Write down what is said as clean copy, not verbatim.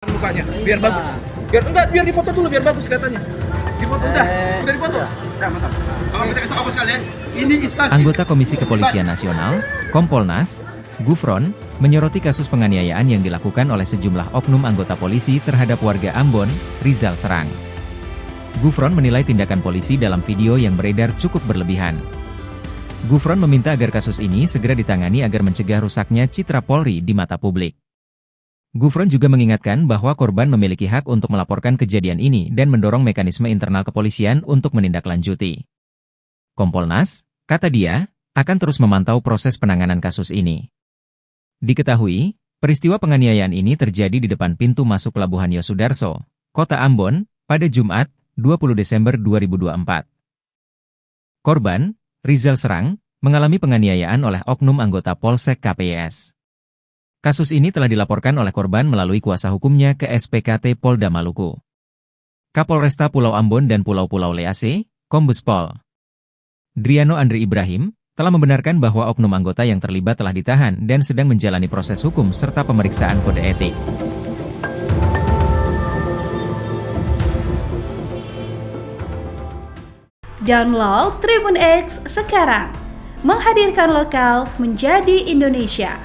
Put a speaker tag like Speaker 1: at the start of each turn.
Speaker 1: mukanya biar bagus. Biar dipoto dulu biar bagus kelihatannya. Dipoto udah dipoto. Nah, mantap. Kalau kita kasih apa sekali? Ini instansi.
Speaker 2: Anggota Komisi Kepolisian Nasional, Kompolnas, Gufron, menyoroti kasus penganiayaan yang dilakukan oleh sejumlah oknum anggota polisi terhadap warga Ambon, Rizal Serang. Gufron menilai tindakan polisi dalam video yang beredar cukup berlebihan. Gufron meminta agar kasus ini segera ditangani agar mencegah rusaknya citra Polri di mata publik. Gufron juga mengingatkan bahwa korban memiliki hak untuk melaporkan kejadian ini dan mendorong mekanisme internal kepolisian untuk menindaklanjuti. Kompolnas, kata dia, akan terus memantau proses penanganan kasus ini. Diketahui, peristiwa penganiayaan ini terjadi di depan pintu masuk Pelabuhan Yosudarso, Kota Ambon, pada Jumat, 20 Desember 2024. Korban, Rizal Serang, mengalami penganiayaan oleh oknum anggota Polsek KPYS. Kasus ini telah dilaporkan oleh korban melalui kuasa hukumnya ke SPKT Polda Maluku. Kapolresta Pulau Ambon dan Pulau-Pulau Lease, Kombes Pol Driano Andri Ibrahim, telah membenarkan bahwa oknum anggota yang terlibat telah ditahan dan sedang menjalani proses hukum serta pemeriksaan kode etik.
Speaker 3: Download Tribun X sekarang, menghadirkan lokal menjadi Indonesia.